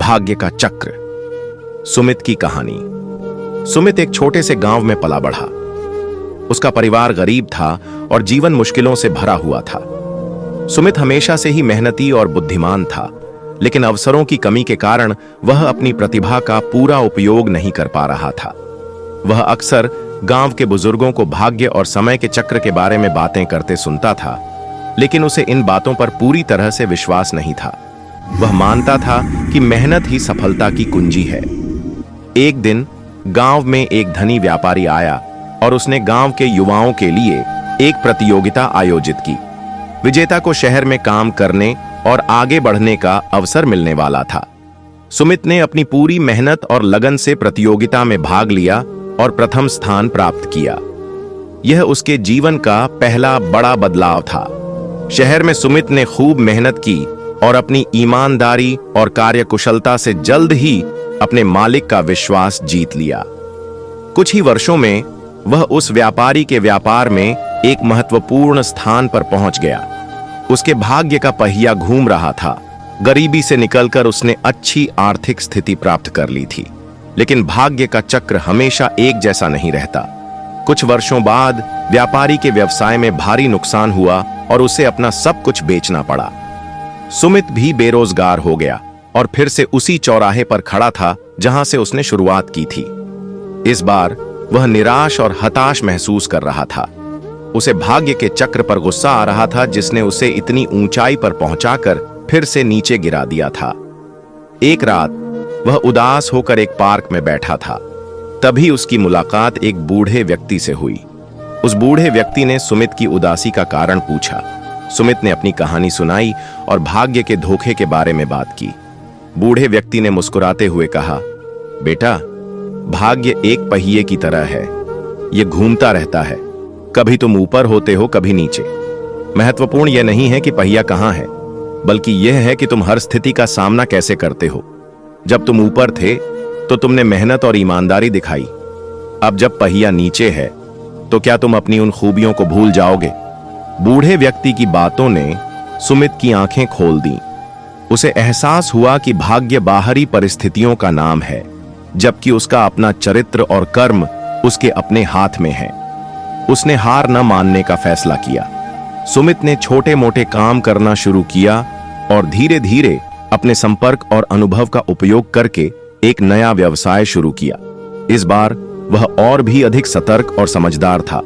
भाग्य का चक्र। सुमित की कहानी। सुमित एक छोटे से गांव में पला बढ़ा। उसका परिवार गरीब था और जीवन मुश्किलों से भरा हुआ था। सुमित हमेशा से ही मेहनती और बुद्धिमान था, लेकिन अवसरों की कमी के कारण वह अपनी प्रतिभा का पूरा उपयोग नहीं कर पा रहा था। वह अक्सर गांव के बुजुर्गों को भाग्य और समय के चक्र के बारे में बातें करते सुनता था, लेकिन उसे इन बातों पर पूरी तरह से विश्वास नहीं था। वह मानता था कि मेहनत ही सफलता की कुंजी है। एक दिन गांव में एक धनी व्यापारी आया और उसने गांव के युवाओं के लिए एक प्रतियोगिता आयोजित की। विजेता को शहर में काम करने और आगे बढ़ने का अवसर मिलने वाला था। सुमित ने अपनी पूरी मेहनत और लगन से प्रतियोगिता में भाग लिया और प्रथम स्थान प्राप्त किया। यह उसके जीवन का पहला बड़ा बदलाव था। शहर में सुमित ने खूब मेहनत की और अपनी ईमानदारी और कार्यकुशलता से जल्द ही अपने मालिक का विश्वास जीत लिया। कुछ ही वर्षों में वह उस व्यापारी के व्यापार में एक महत्वपूर्ण स्थान पर पहुंच गया। उसके भाग्य का पहिया घूम रहा था। गरीबी से निकलकर उसने अच्छी आर्थिक स्थिति प्राप्त कर ली थी, लेकिन भाग्य का चक्र हमेशा एक जैसा नहीं रहता। कुछ वर्षों बाद व्यापारी के व्यवसाय में भारी नुकसान हुआ और उसे अपना सब कुछ बेचना पड़ा। सुमित भी बेरोजगार हो गया और फिर से उसी चौराहे पर खड़ा था जहां से उसने शुरुआत की थी। इस बार वह निराश और हताश महसूस कर रहा था। उसे भाग्य के चक्र पर गुस्सा आ रहा था, जिसने उसे इतनी ऊंचाई पर पहुंचाकर फिर से नीचे गिरा दिया था। एक रात वह उदास होकर एक पार्क में बैठा था। तभी उसकी मुलाकात एक बूढ़े व्यक्ति से हुई। उस बूढ़े व्यक्ति ने सुमित की उदासी का कारण पूछा। सुमित ने अपनी कहानी सुनाई और भाग्य के धोखे के बारे में बात की। बूढ़े व्यक्ति ने मुस्कुराते हुए कहा, बेटा, भाग्य एक पहिए की तरह है। यह घूमता रहता है। कभी तुम ऊपर होते हो, कभी नीचे। महत्वपूर्ण यह नहीं है कि पहिया कहां है, बल्कि यह है कि तुम हर स्थिति का सामना कैसे करते हो। जब तुम ऊपर थे तो तुमने मेहनत और ईमानदारी दिखाई। अब जब पहिया नीचे है तो क्या तुम अपनी उन खूबियों को भूल जाओगे? बूढ़े व्यक्ति की बातों ने सुमित की आंखें खोल दी। उसे एहसास हुआ कि भाग्य बाहरी परिस्थितियों का नाम है, जबकि उसका अपना चरित्र और कर्म उसके अपने हाथ में है। उसने हार न मानने का फैसला किया। सुमित ने छोटे मोटे काम करना शुरू किया और धीरे धीरे अपने संपर्क और अनुभव का उपयोग करके एक नया व्यवसाय शुरू किया। इस बार वह और भी अधिक सतर्क और समझदार था।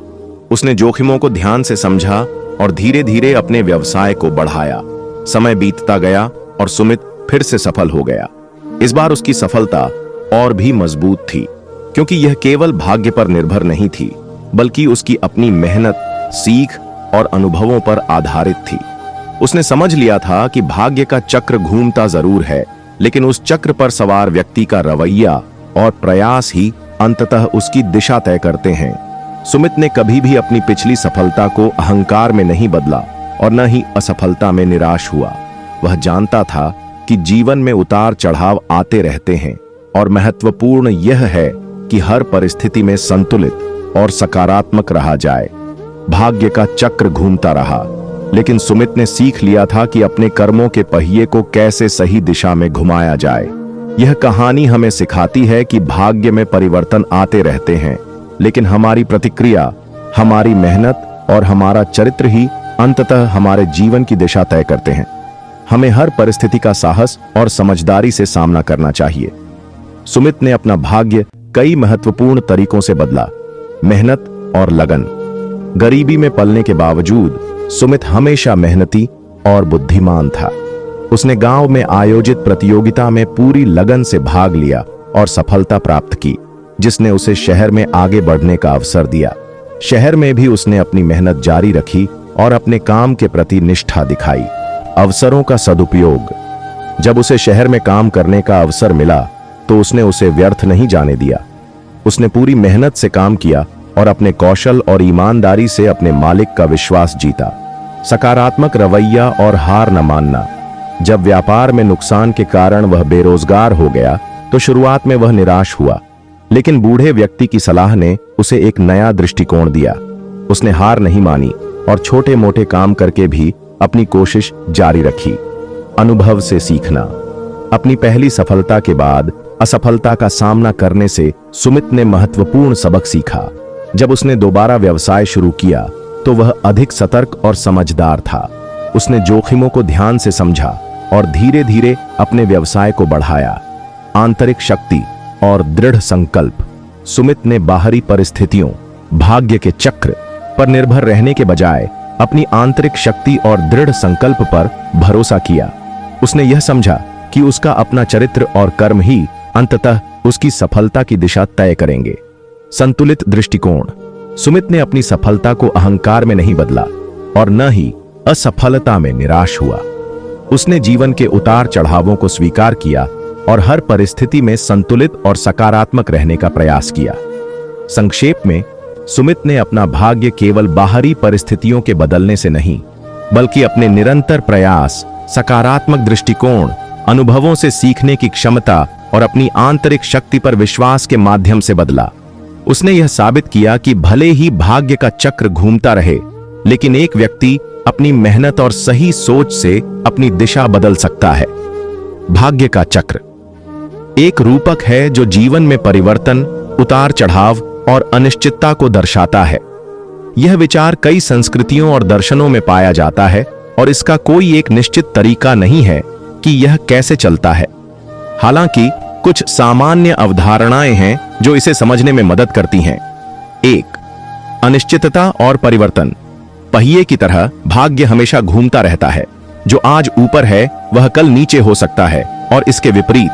उसने जोखिमों को ध्यान से समझा और धीरे धीरे अपने व्यवसाय को बढ़ाया। समय बीतता गया और सुमित फिर से सफल हो गया। इस बार उसकी सफलता और भी मजबूत थी, क्योंकि यह केवल भाग्य पर निर्भर नहीं थी, बल्कि उसकी अपनी मेहनत, सीख और अनुभवों पर आधारित थी। उसने समझ लिया था कि भाग्य का चक्र घूमता जरूर है, लेकिन उस चक्र पर सवार व्यक्ति का रवैया और प्रयास ही अंततः उसकी दिशा तय करते हैं। सुमित ने कभी भी अपनी पिछली सफलता को अहंकार में नहीं बदला और न ही असफलता में निराश हुआ। वह जानता था कि जीवन में उतार चढ़ाव आते रहते हैं और महत्वपूर्ण यह है कि हर परिस्थिति में संतुलित और सकारात्मक रहा जाए। भाग्य का चक्र घूमता रहा, लेकिन सुमित ने सीख लिया था कि अपने कर्मों के पहिए को कैसे सही दिशा में घुमाया जाए। यह कहानी हमें सिखाती है कि भाग्य में परिवर्तन आते रहते हैं, लेकिन हमारी प्रतिक्रिया, हमारी मेहनत और हमारा चरित्र ही अंततः हमारे जीवन की दिशा तय करते हैं। हमें हर परिस्थिति का साहस और समझदारी से सामना करना चाहिए। सुमित ने अपना भाग्य कई महत्वपूर्ण तरीकों से बदला। मेहनत और लगन। गरीबी में पलने के बावजूद सुमित हमेशा मेहनती और बुद्धिमान था। उसने गांव में आयोजित प्रतियोगिता में पूरी लगन से भाग लिया और सफलता प्राप्त की, जिसने उसे शहर में आगे बढ़ने का अवसर दिया। शहर में भी उसने अपनी मेहनत जारी रखी और अपने काम के प्रति निष्ठा दिखाई। अवसरों का सदुपयोग। जब उसे शहर में काम करने का अवसर मिला तो उसने उसे व्यर्थ नहीं जाने दिया। उसने पूरी मेहनत से काम किया और अपने कौशल और ईमानदारी से अपने मालिक का विश्वास जीता। सकारात्मक रवैया और हार न मानना। जब व्यापार में नुकसान के कारण वह बेरोजगार हो गया तो शुरुआत में वह निराश हुआ, लेकिन बूढ़े व्यक्ति की सलाह ने उसे एक नया दृष्टिकोण दिया। उसने हार नहीं मानी और छोटे मोटे काम करके भी अपनी कोशिश जारी रखी। अनुभव से सीखना। अपनी पहली सफलता के बाद असफलता का सामना करने से सुमित ने महत्वपूर्ण सबक सीखा। जब उसने दोबारा व्यवसाय शुरू किया तो वह अधिक सतर्क और समझदार था। उसने जोखिमों को ध्यान से समझा और धीरे धीरे अपने व्यवसाय को बढ़ाया। आंतरिक शक्ति और दृढ़ संकल्प। सुमित ने बाहरी परिस्थितियों, भाग्य के चक्र पर निर्भर रहने के बजाय अपनी आंतरिक शक्ति और दृढ़ संकल्प पर भरोसा किया। उसने यह समझा कि उसका अपना चरित्र और कर्म ही अंततः उसकी सफलता की दिशा तय करेंगे। संतुलित दृष्टिकोण। सुमित ने अपनी सफलता को अहंकार में नहीं बदला और न ही असफलता में निराश हुआ। उसने जीवन के उतार चढ़ावों को स्वीकार किया और हर परिस्थिति में संतुलित और सकारात्मक रहने का प्रयास किया। संक्षेप में, सुमित ने अपना भाग्य केवल बाहरी परिस्थितियों के बदलने से नहीं, बल्कि अपने निरंतर प्रयास, सकारात्मक दृष्टिकोण, अनुभवों से सीखने की क्षमता और अपनी आंतरिक शक्ति पर विश्वास के माध्यम से बदला। उसने यह साबित किया कि भले ही भाग्य का चक्र घूमता रहे, लेकिन एक व्यक्ति अपनी मेहनत और सही सोच से अपनी दिशा बदल सकता है। भाग्य का चक्र एक रूपक है जो जीवन में परिवर्तन, उतार चढ़ाव और अनिश्चितता को दर्शाता है। यह विचार कई संस्कृतियों और दर्शनों में पाया जाता है और इसका कोई एक निश्चित तरीका नहीं है कि यह कैसे चलता है। हालांकि कुछ सामान्य अवधारणाएं हैं जो इसे समझने में मदद करती हैं। 1. अनिश्चितता और परिवर्तन। पहिए की तरह भाग्य हमेशा घूमता रहता है। जो आज ऊपर है वह कल नीचे हो सकता है और इसके विपरीत।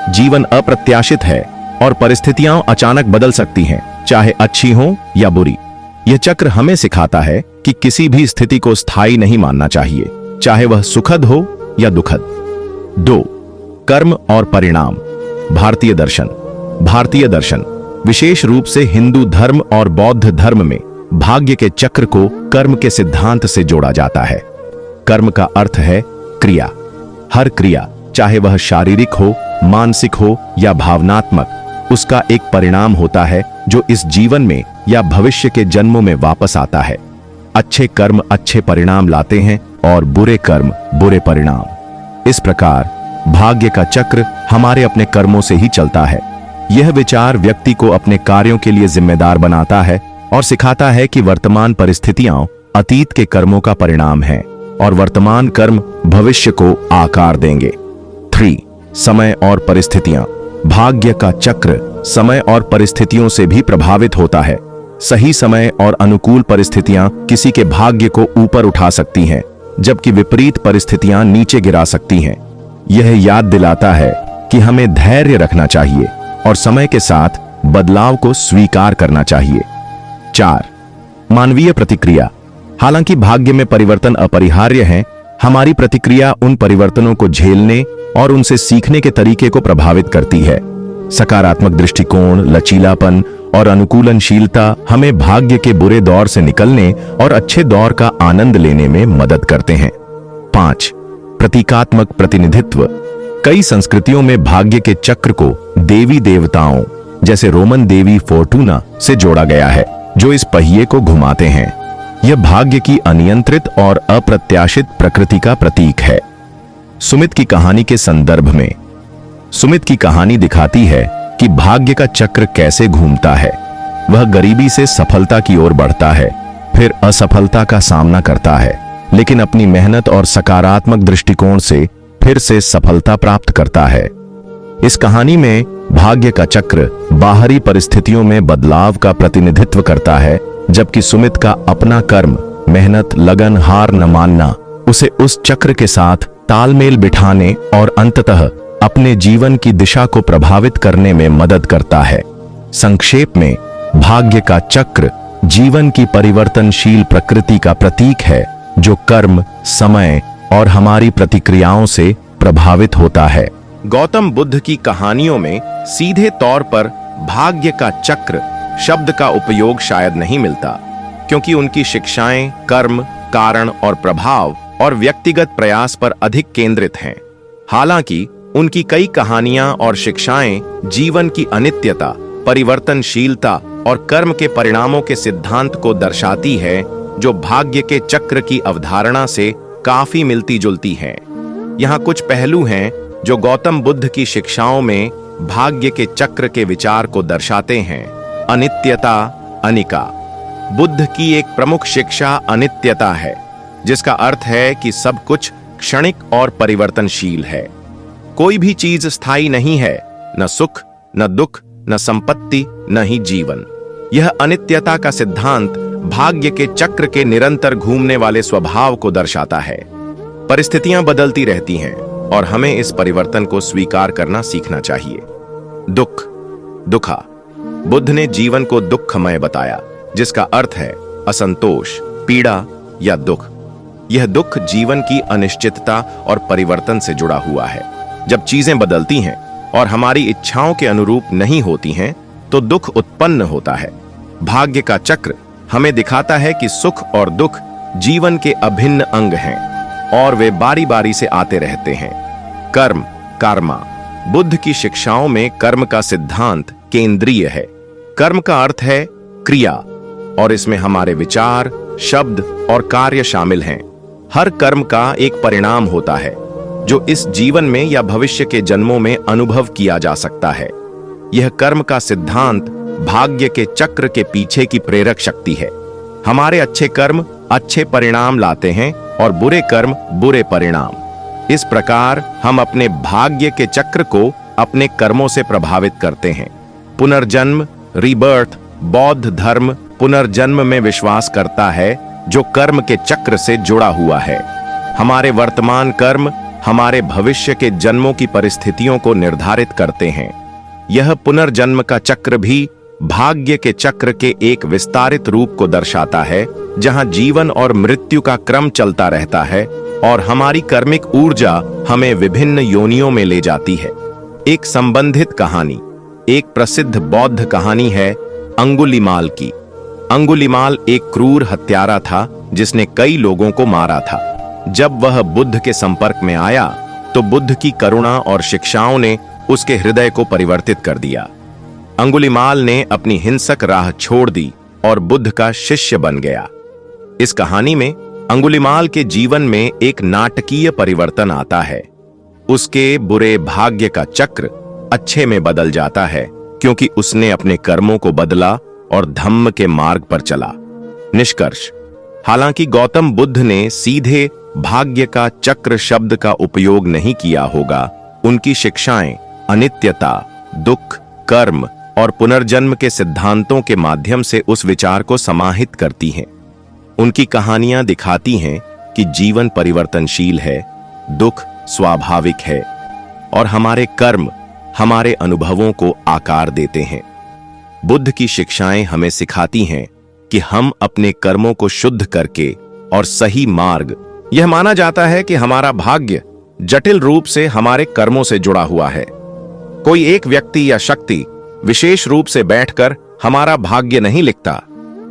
जीवन अप्रत्याशित है और परिस्थितियां अचानक बदल सकती हैं, चाहे अच्छी हो या बुरी। यह चक्र हमें सिखाता है कि किसी भी स्थिति को स्थायी नहीं मानना चाहिए, चाहे वह सुखद हो या दुखद। 2. कर्म और परिणाम। भारतीय दर्शन विशेष रूप से हिंदू धर्म और बौद्ध धर्म में भाग्य के चक्र को कर्म के सिद्धांत से जोड़ा जाता है। कर्म का अर्थ है क्रिया। हर क्रिया, चाहे वह शारीरिक हो, मानसिक हो या भावनात्मक, उसका एक परिणाम होता है जो इस जीवन में या भविष्य के जन्मों में वापस आता है। अच्छे कर्म अच्छे परिणाम लाते हैं और बुरे कर्म बुरे परिणाम। इस प्रकार भाग्य का चक्र हमारे अपने कर्मों से ही चलता है। यह विचार व्यक्ति को अपने कार्यों के लिए जिम्मेदार बनाता है और सिखाता है कि वर्तमान परिस्थितियां अतीत के कर्मों का परिणाम हैं और वर्तमान कर्म भविष्य को आकार देंगे। 3. समय और परिस्थितियां। भाग्य का चक्र समय और परिस्थितियों से भी प्रभावित होता है। सही समय और अनुकूल परिस्थितियां किसी के भाग्य को ऊपर उठा सकती हैं, जबकि विपरीत परिस्थितियां नीचे गिरा सकती हैं। यह याद दिलाता है कि हमें धैर्य रखना चाहिए और समय के साथ बदलाव को स्वीकार करना चाहिए। 4. मानवीय प्रतिक्रिया। हालांकि भाग्य में परिवर्तन अपरिहार्य है, हमारी प्रतिक्रिया उन परिवर्तनों को झेलने और उनसे सीखने के तरीके को प्रभावित करती है। सकारात्मक दृष्टिकोण, लचीलापन और अनुकूलनशीलता हमें भाग्य के बुरे दौर से निकलने और अच्छे दौर का आनंद लेने में मदद करते हैं। 5. प्रतीकात्मक प्रतिनिधित्व। कई संस्कृतियों में भाग्य के चक्र को देवी देवताओं जैसे रोमन देवी फोर्टूना से जोड़ा गया है, जो इस पहिए को घुमाते हैं। यह भाग्य की अनियंत्रित और अप्रत्याशित प्रकृति का प्रतीक है। सुमित की कहानी के संदर्भ में, सुमित की कहानी दिखाती है कि भाग्य का चक्र कैसे घूमता है। वह गरीबी से सफलता की ओर बढ़ता है, फिर असफलता का सामना करता है, लेकिन अपनी मेहनत और सकारात्मक दृष्टिकोण से फिर से सफलता प्राप्त करता है। इस कहानी में भाग्य का चक्र बाहरी परिस्थितियों में बदलाव का प्रतिनिधित्व करता है, जबकि सुमित का अपना कर्म, मेहनत, लगन, हार न मानना उसे उस चक्र के साथ तालमेल बिठाने और अंततः अपने जीवन की दिशा को प्रभावित करने में मदद करता है। संक्षेप में, भाग्य का चक्र जीवन की परिवर्तनशील प्रकृति का प्रतीक है, जो कर्म, समय और हमारी प्रतिक्रियाओं से प्रभावित होता है। गौतम बुद्ध की कहानियों में सीधे तौर पर भाग्य का चक्र शब्द का उपयोग शायद नहीं मिलता, क्योंकि उनकी शिक्षाएं कर्म, कारण और प्रभाव और व्यक्तिगत प्रयास पर अधिक केंद्रित हैं। हालांकि उनकी कई कहानियां और शिक्षाएं जीवन की अनित्यता, परिवर्तनशीलता और कर्म के परिणामों के सिद्धांत को दर्शाती है, जो भाग्य के चक्र की अवधारणा से काफी मिलती जुलती हैं। यहाँ कुछ पहलू हैं जो गौतम बुद्ध की शिक्षाओं में भाग्य के चक्र के विचार को दर्शाते हैं। अनित्यता, अनिका। बुद्ध की एक प्रमुख शिक्षा अनित्यता है, जिसका अर्थ है कि सब कुछ क्षणिक और परिवर्तनशील है। कोई भी चीज स्थायी नहीं है, न सुख, न दुख, न संपत्ति, न ही जीवन। यह अनित्यता का सिद्धांत भाग्य के चक्र के निरंतर घूमने वाले स्वभाव को दर्शाता है। परिस्थितियां बदलती रहती हैं और हमें इस परिवर्तन को स्वीकार करना सीखना चाहिए। दुख, दुखा। बुद्ध ने जीवन को दुखमय बताया, जिसका अर्थ है असंतोष, पीड़ा या दुख। यह दुख जीवन की अनिश्चितता और परिवर्तन से जुड़ा हुआ है। जब चीजें बदलती हैं और हमारी इच्छाओं के अनुरूप नहीं होती हैं, तो दुख उत्पन्न होता है। भाग्य का चक्र हमें दिखाता है कि सुख और दुख जीवन के अभिन्न अंग हैं और वे बारी बारी से आते रहते हैं। कर्म, कर्मा। बुद्ध की शिक्षाओं में कर्म का सिद्धांत केंद्रीय है। कर्म का अर्थ है क्रिया, और इसमें हमारे विचार, शब्द और कार्य शामिल हैं। हर कर्म का एक परिणाम होता है, जो इस जीवन में या भविष्य के जन्मों में अनुभव किया जा सकता है। यह कर्म का सिद्धांत भाग्य के चक्र के पीछे की प्रेरक शक्ति है। हमारे अच्छे कर्म अच्छे परिणाम लाते हैं और बुरे कर्म बुरे परिणाम। इस प्रकार हम अपने भाग्य के चक्र को अपने कर्मों से प्रभावित करते हैं। पुनर्जन्म, रीबर्थ। बौद्ध धर्म पुनर्जन्म में विश्वास करता है, जो कर्म के चक्र से जुड़ा हुआ है। हमारे वर्तमान कर्म हमारे भविष्य के जन्मों की परिस्थितियों को निर्धारित करते हैं। यह पुनर्जन्म का चक्र भी भाग्य के चक्र के एक विस्तारित रूप को दर्शाता है, जहां जीवन और मृत्यु का क्रम चलता रहता है और हमारी कर्मिक ऊर्जा हमें विभिन्न योनियों में ले जाती है। एक संबंधित कहानी। एक प्रसिद्ध बौद्ध कहानी है अंगुलीमाल की। अंगुलीमाल एक क्रूर हत्यारा था, जिसने कई लोगों को मारा था। जब वह बुद्ध के संपर्क में आया, तो बुद्ध की करुणा और शिक्षाओं ने उसके हृदय को परिवर्तित कर दिया। अंगुलीमाल ने अपनी हिंसक राह छोड़ दी और बुद्ध का शिष्य बन गया। इस कहानी में अंगुलीमाल के जीवन में एक नाटकीय परिवर्तन आता है। उसके बुरे भाग्य का चक्र अच्छे में बदल जाता है, क्योंकि उसने अपने कर्मों को बदला और धम्म के मार्ग पर चला। निष्कर्ष। हालांकि गौतम बुद्ध ने सीधे भाग्य का चक्र शब्द का उपयोग नहीं किया होगा, उनकी शिक्षाएं अनित्यता, दुख, कर्म और पुनर्जन्म के सिद्धांतों के माध्यम से उस विचार को समाहित करती हैं। उनकी कहानियां दिखाती हैं कि जीवन परिवर्तनशील है, दुख स्वाभाविक है और हमारे कर्म हमारे अनुभवों को आकार देते हैं। बुद्ध की शिक्षाएं हमें सिखाती हैं कि हम अपने कर्मों को शुद्ध करके और सही मार्ग। यह माना जाता है कि हमारा भाग्य जटिल रूप से हमारे कर्मों से जुड़ा हुआ है। कोई एक व्यक्ति या शक्ति विशेष रूप से बैठकर हमारा भाग्य नहीं लिखता,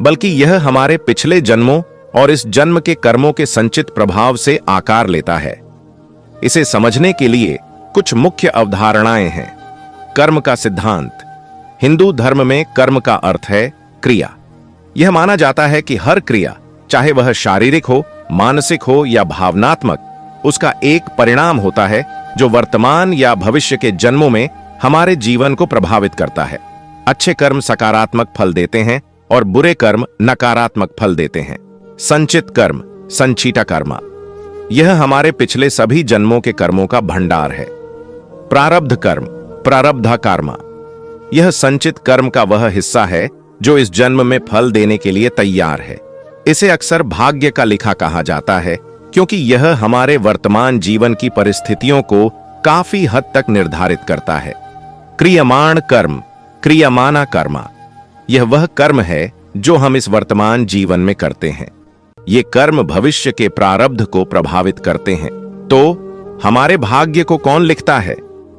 बल्कि यह हमारे पिछले जन्मों और इस जन्म के कर्मों के संचित प्रभाव से आकार लेता है। इसे समझने के लिए कुछ मुख्य अवधारणाएं हैं। कर्म का सिद्धांत। हिंदू धर्म में कर्म का अर्थ है क्रिया। यह माना जाता है कि हर क्रिया, चाहे वह शारीरिक हो, मानसिक हो या भावनात्मक, उसका एक परिणाम होता है जो वर्तमान या भविष्य के जन्मों में हमारे जीवन को प्रभावित करता है। अच्छे कर्म सकारात्मक फल देते हैं और बुरे कर्म नकारात्मक फल देते हैं। संचित कर्म, संचिता कर्मा। यह हमारे पिछले सभी जन्मों के कर्मों का भंडार है। प्रारब्ध कर्म, प्रारब्धा कर्मा। यह संचित कर्म का वह हिस्सा है जो इस जन्म में फल देने के लिए तैयार है। इसे अक्सर भाग्य का लिखा कहा जाता है, क्योंकि यह हमारे वर्तमान जीवन की परिस्थितियों को काफी हद तक निर्धारित करता है। क्रियमाण कर्म, क्रियमाना कर्मा। यह वह कर्म है जो हम इस वर्तमान जीवन में करते हैं। ये कर्म भविष्य के प्रारब्ध को प्रभावित करते हैं। तो हमारे भाग्य को कौन लिखता है?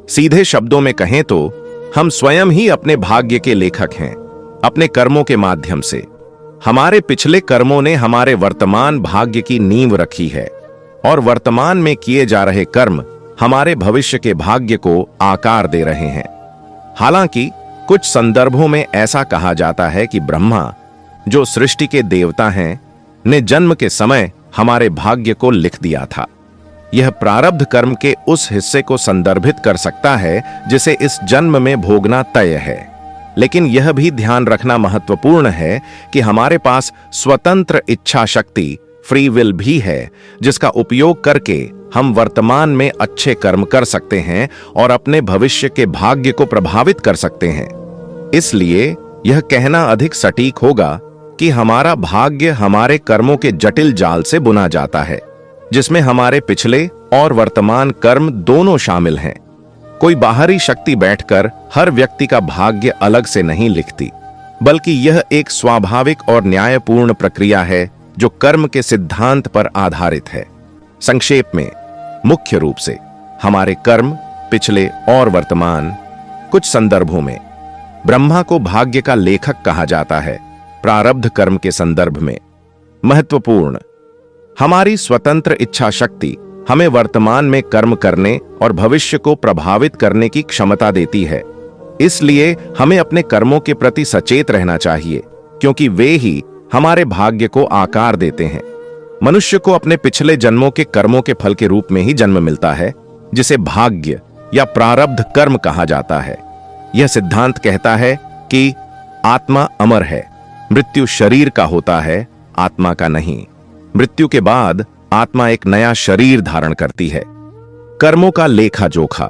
सीधे शब्दों में कहें तो हम स्वयं ही अपने भाग्य के लेखक हैं, अपने कर्मों के माध्यम से। हमारे पिछले कर्मों ने हमारे वर्तमान भाग्य की नींव रखी है और वर्तमान में किए जा रहे कर्म हमारे भविष्य के भाग्य को आकार दे रहे हैं। हालांकि कुछ संदर्भों में ऐसा कहा जाता है कि ब्रह्मा, जो सृष्टि के देवता हैं, ने जन्म के समय हमारे भाग्य को लिख दिया था। यह प्रारब्ध कर्म के उस हिस्से को संदर्भित कर सकता है जिसे इस जन्म में भोगना तय है। लेकिन यह भी ध्यान रखना महत्वपूर्ण है कि हमारे पास स्वतंत्र इच्छा शक्ति, फ्री विल भी है, जिसका उपयोग करके हम वर्तमान में अच्छे कर्म कर सकते हैं और अपने भविष्य के भाग्य को प्रभावित कर सकते हैं। इसलिए यह कहना अधिक सटीक होगा कि हमारा भाग्य हमारे कर्मों के जटिल जाल से बुना जाता है, जिसमें हमारे पिछले और वर्तमान कर्म दोनों शामिल हैं। कोई बाहरी शक्ति बैठकर हर व्यक्ति का भाग्य अलग से नहीं लिखती, बल्कि यह एक स्वाभाविक और न्यायपूर्ण प्रक्रिया है जो कर्म के सिद्धांत पर आधारित है। संक्षेप में, मुख्य रूप से हमारे कर्म, पिछले और वर्तमान, कुछ संदर्भों में ब्रह्मा को भाग्य का लेखक कहा जाता है। प्रारब्ध कर्म के संदर्भ में महत्वपूर्ण, हमारी स्वतंत्र इच्छा शक्ति हमें वर्तमान में कर्म करने और भविष्य को प्रभावित करने की क्षमता देती है। इसलिए हमें अपने कर्मों के प्रति सचेत रहना चाहिए, क्योंकि वे ही हमारे भाग्य को आकार देते हैं। मनुष्य को अपने पिछले जन्मों के कर्मों के फल के रूप में ही जन्म मिलता है, जिसे भाग्य या प्रारब्ध कर्म कहा जाता है। यह सिद्धांत कहता है कि आत्मा अमर है, मृत्यु शरीर का होता है, आत्मा का नहीं। मृत्यु के बाद आत्मा एक नया शरीर धारण करती है। कर्मों का लेखा जोखा,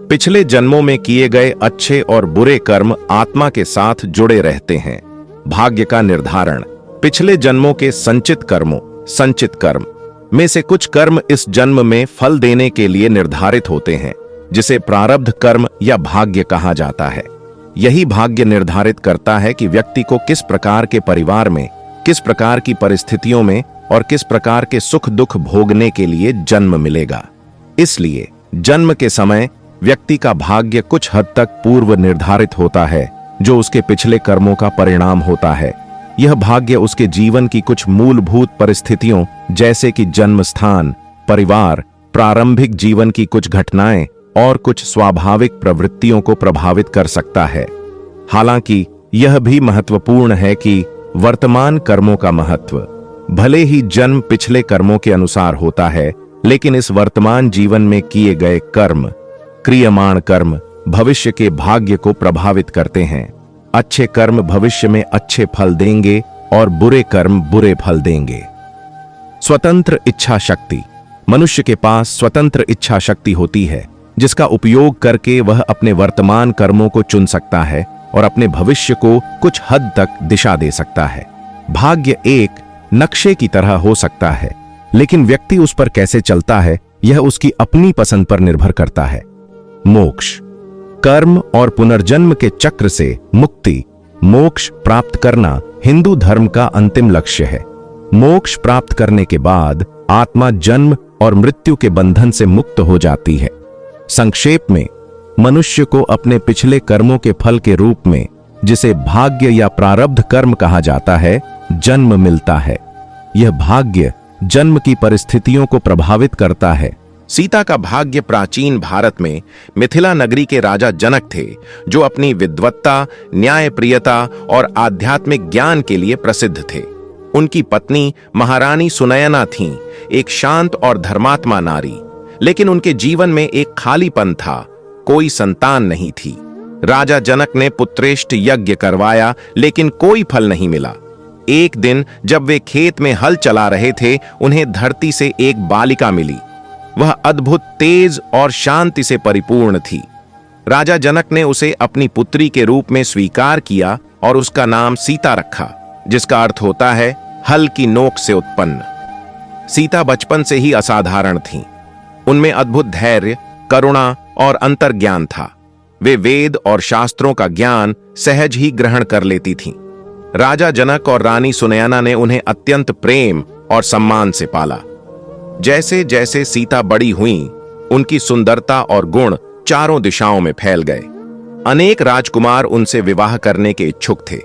पिछले जन्मों में किए गए अच्छे और बुरे कर्म आत्मा के साथ जुड़े रहते हैं। भाग्य का निर्धारण, पिछले जन्मों के संचित कर्म में से कुछ कर्म इस जन्म में फल देने के लिए निर्धारित होते हैं, जिसे प्रारब्ध कर्म या भाग्य कहा जाता है। यही भाग्य निर्धारित करता है कि व्यक्ति को किस प्रकार के परिवार में, किस प्रकार की परिस्थितियों में और किस प्रकार के सुख दुख भोगने के लिए जन्म मिलेगा। इसलिए जन्म के समय व्यक्ति का भाग्य कुछ हद तक पूर्व निर्धारित होता है, जो उसके पिछले कर्मों का परिणाम होता है। यह भाग्य उसके जीवन की कुछ मूलभूत परिस्थितियों, जैसे कि जन्म स्थान, परिवार, प्रारंभिक जीवन की कुछ घटनाएं और कुछ स्वाभाविक प्रवृत्तियों को प्रभावित कर सकता है। हालांकि यह भी महत्वपूर्ण है कि वर्तमान कर्मों का महत्व, भले ही जन्म पिछले कर्मों के अनुसार होता है, लेकिन इस वर्तमान जीवन में किए गए कर्म, क्रियमाण कर्म, भविष्य के भाग्य को प्रभावित करते हैं। अच्छे कर्म भविष्य में अच्छे फल देंगे और बुरे कर्म बुरे फल देंगे। स्वतंत्र इच्छा शक्ति, मनुष्य के पास स्वतंत्र इच्छा शक्ति होती है, जिसका उपयोग करके वह अपने वर्तमान कर्मों को चुन सकता है और अपने भविष्य को कुछ हद तक दिशा दे सकता है। भाग्य एक नक्शे की तरह हो सकता है, लेकिन व्यक्ति उस पर कैसे चलता है, यह उसकी अपनी पसंद पर निर्भर करता है। मोक्ष, कर्म और पुनर्जन्म के चक्र से मुक्ति, मोक्ष प्राप्त करना हिंदू धर्म का अंतिम लक्ष्य है। मोक्ष प्राप्त करने के बाद आत्मा जन्म और मृत्यु के बंधन से मुक्त हो जाती है। संक्षेप में, मनुष्य को अपने पिछले कर्मों के फल के रूप में, जिसे भाग्य या प्रारब्ध कर्म कहा जाता है, जन्म मिलता है। यह भाग्य जन्म की परिस्थितियों को प्रभावित करता है। सीता का भाग्य प्राचीन भारत में मिथिला नगरी के राजा जनक थे, जो अपनी विद्वत्ता, न्यायप्रियता और आध्यात्मिक ज्ञान के लिए प्रसिद्ध थे। उनकी पत्नी महारानी सुनयना थीं, एक शांत और धर्मात्मा नारी, लेकिन उनके जीवन में एक खालीपन था, कोई संतान नहीं थी। राजा जनक ने पुत्रेष्ट यज्ञ करवाया, लेकिन कोई फल नहीं मिला। एक दिन जब वे खेत में हल चला रहे थे, उन्हें धरती से एक बालिका मिली। वह अद्भुत तेज और शांति से परिपूर्ण थी। राजा जनक ने उसे अपनी पुत्री के रूप में स्वीकार किया और उसका नाम सीता रखा, जिसका अर्थ होता है हल की नोक से उत्पन्न। सीता बचपन से ही असाधारण थीं। उनमें अद्भुत धैर्य, करुणा और अंतर्ज्ञान था। वे वेद और शास्त्रों का ज्ञान सहज ही ग्रहण कर लेती थीं। राजा जनक और रानी सुनयना ने उन्हें अत्यंत प्रेम और सम्मान से पाला। जैसे जैसे सीता बड़ी हुईं, उनकी सुंदरता और गुण चारों दिशाओं में फैल गए। अनेक राजकुमार उनसे विवाह करने के इच्छुक थे।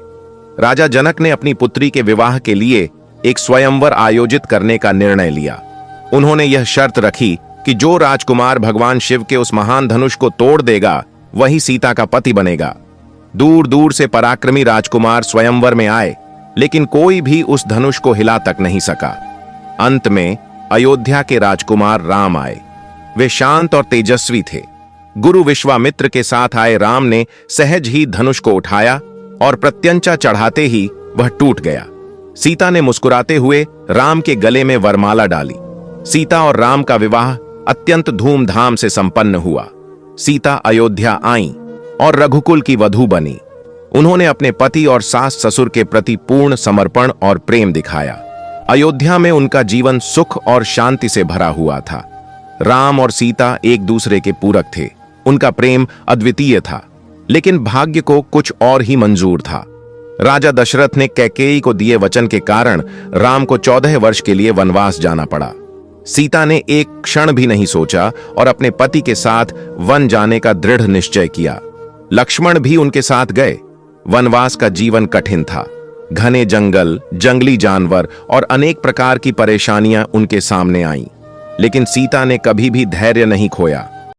राजा जनक ने अपनी पुत्री के विवाह के लिए एक स्वयंवर आयोजित करने का निर्णय लिया। उन्होंने यह शर्त रखी कि जो राजकुमार भगवान शिव के उस महान धनुष को तोड़ देगा, वही सीता का पति बनेगा। दूर दूर से पराक्रमी राजकुमार स्वयंवर में आए, लेकिन कोई भी उस धनुष को हिला तक नहीं सका। अंत में अयोध्या के राजकुमार राम आए। वे शांत और तेजस्वी थे। गुरु विश्वामित्र के साथ आए राम ने सहज ही धनुष को उठाया और प्रत्यंचा चढ़ाते ही वह टूट गया। सीता ने मुस्कुराते हुए राम के गले में वरमाला डाली। सीता और राम का विवाह अत्यंत धूमधाम से संपन्न हुआ। सीता अयोध्या आईं और रघुकुल की वधू बनी। उन्होंने अपने पति और सास ससुर के प्रति पूर्ण समर्पण और प्रेम दिखाया। अयोध्या में उनका जीवन सुख और शांति से भरा हुआ था। राम और सीता एक दूसरे के पूरक थे। उनका प्रेम अद्वितीय था, लेकिन भाग्य को कुछ और ही मंजूर था। राजा दशरथ ने कैकेयी को दिए वचन के कारण राम को 14 वर्ष के लिए वनवास जाना पड़ा। सीता ने एक क्षण भी नहीं सोचा और अपने पति के साथ वन जाने का दृढ़ निश्चय किया। लक्ष्मण भी उनके साथ गए। वनवास का जीवन कठिन था। घने जंगल, जंगली जानवर और अनेक प्रकार की परेशानियां उनके सामने आईं, लेकिन सीता ने कभी भी धैर्य नहीं खोया।